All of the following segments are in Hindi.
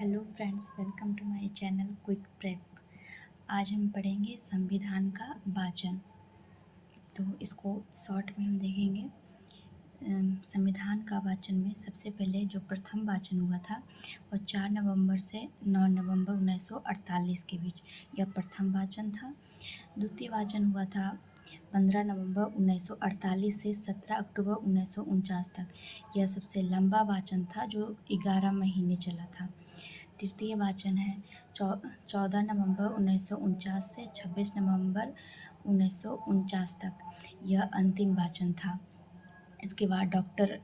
Hello friends, welcome to my channel quick prep. आज हम पढ़ेंगे संविधान का वाचन। तो इसको शॉर्ट में हम देखेंगे। संविधान का वाचन में सबसे पहले जो प्रथम वाचन हुआ था वह 4 नवंबर से 9 नवंबर 1948 के बीच, यह प्रथम वाचन था। द्वितीय वाचन हुआ था 15 नवंबर 1948 से 17 अक्टूबर 1949 तक। यह सबसे लंबा वाचन था जो 11 महीने चला था। तृतीय वाचन है 14 नवंबर 1949 से 26 नवंबर 1949 तक। यह अंतिम वाचन था। इसके बाद डॉक्टर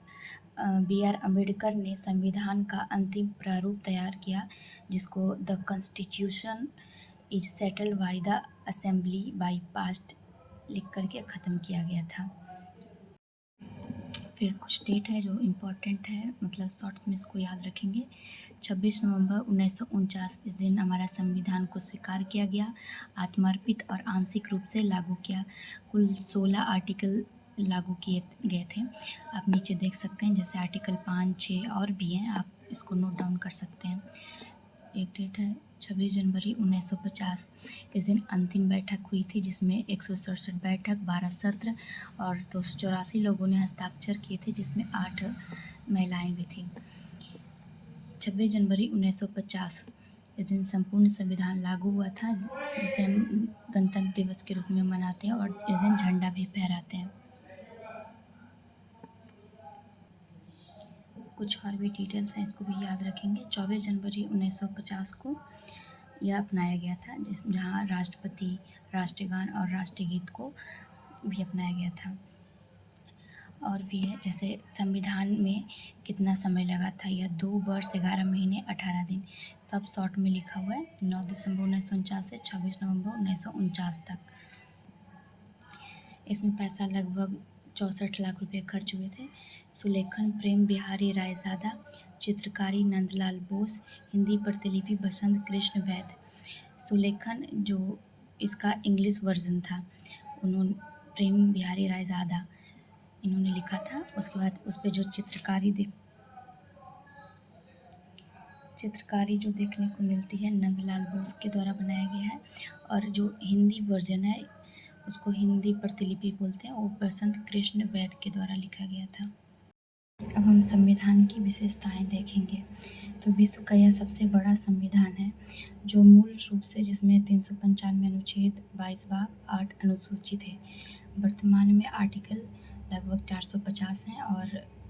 बी.आर. अम्बेडकर ने संविधान का अंतिम प्रारूप तैयार किया, जिसको the constitution is settled by the assembly bye passed लिख करके ख़त्म किया गया था। फिर कुछ डेट है जो इम्पोर्टेंट है, मतलब शॉर्ट में इसको याद रखेंगे। 26 नवंबर 1949, इस दिन हमारा संविधान को स्वीकार किया गया, आत्मार्पित और आंशिक रूप से लागू किया। कुल 16 आर्टिकल लागू किए गए थे। आप नीचे देख सकते हैं, जैसे आर्टिकल 5, 6 और भी हैं, आप इसको नोट डाउन कर सकते हैं। एक डेट है 26 जनवरी 1950, इस दिन अंतिम बैठक हुई थी, जिसमें 167 बैठक, 12 सत्र और 284 लोगों ने हस्ताक्षर किए थे, जिसमें 8 महिलाएं भी थीं। 26 जनवरी 1950, इस दिन संपूर्ण संविधान लागू हुआ था, जिसे हम गणतंत्र दिवस के रूप में मनाते हैं, और इस दिन झंडा भी फहराते हैं। कुछ और भी डिटेल्स हैं, इसको भी याद रखेंगे। 24 जनवरी 1950 को यह अपनाया गया था, जहाँ राष्ट्रपति, राष्ट्रगान और राष्ट्रगीत को भी अपनाया गया था। और भी है, जैसे संविधान में कितना समय लगा था, यह 2 वर्ष 11 महीने 18 दिन, सब शॉर्ट में लिखा हुआ है। 9 दिसंबर 1949 से 26 नवंबर 1949 तक। इसमें पैसा लगभग 64 लाख रुपये खर्च हुए थे। सुलेखन प्रेम बिहारी रायजादा, चित्रकारी नंदलाल बोस, हिंदी प्रतिलिपि बसंत कृष्ण वैद्य। सुलेखन जो इसका इंग्लिश वर्जन था, उन्होंने प्रेम बिहारी रायजादा इन्होंने लिखा था। उसके बाद उस पर जो चित्रकारी जो देखने को मिलती है, नंदलाल बोस के द्वारा बनाया गया है। और जो हिंदी वर्जन है, उसको हिंदी प्रतिलिपि बोलते हैं, वो बसंत कृष्ण वैद्य के द्वारा लिखा गया था। अब हम संविधान की विशेषताएं देखेंगे। तो विश्व का यह सबसे बड़ा संविधान है, जो मूल रूप से जिसमें 395 अनुच्छेद, 22 भाग, 8 अनुसूचित है। वर्तमान में आर्टिकल लगभग 450 हैं और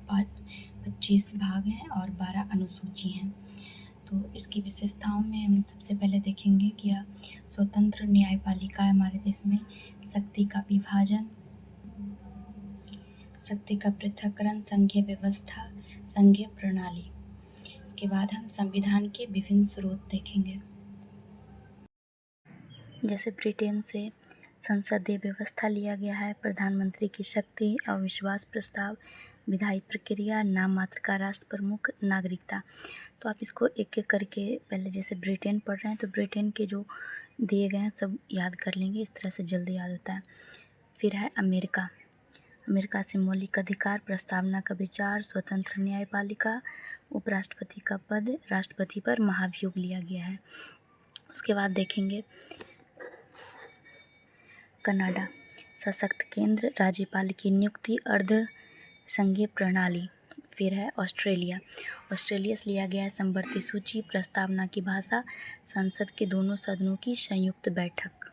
25 भाग हैं और 12 अनुसूची हैं। तो इसकी विशेषताओं में हम सबसे पहले देखेंगे कि यह स्वतंत्र न्यायपालिका है हमारे देश में, शक्ति का विभाजन, शक्ति का पृथक्करण, संघीय व्यवस्था, संघीय प्रणाली। इसके बाद हम संविधान के विभिन्न स्रोत देखेंगे। जैसे ब्रिटेन से संसदीय व्यवस्था लिया गया है, प्रधानमंत्री की शक्ति, अविश्वास प्रस्ताव, विधायी प्रक्रिया, नाम मात्र का राष्ट्र प्रमुख, नागरिकता। तो आप इसको एक एक करके, पहले जैसे ब्रिटेन पढ़ रहे हैं तो ब्रिटेन के जो दिए गए हैं सब याद कर लेंगे, इस तरह से जल्दी याद होता है। फिर है अमेरिका। अमेरिका से मौलिक अधिकार, प्रस्तावना का विचार, स्वतंत्र न्यायपालिका, उपराष्ट्रपति का पद, राष्ट्रपति पर महाभियोग लिया गया है। उसके बाद देखेंगे कनाडा, सशक्त केंद्र, राज्यपाल की नियुक्ति, अर्ध संघीय प्रणाली। फिर है ऑस्ट्रेलिया। ऑस्ट्रेलिया से लिया गया है समवर्ती सूची, प्रस्तावना की भाषा, संसद के दोनों सदनों की संयुक्त बैठक।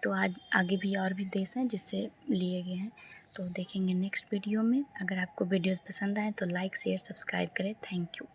तो आज आगे भी और भी देश हैं जिससे लिए गए हैं, तो देखेंगे नेक्स्ट वीडियो में। अगर आपको वीडियोस पसंद आए तो लाइक, शेयर, सब्सक्राइब करें। Thank you.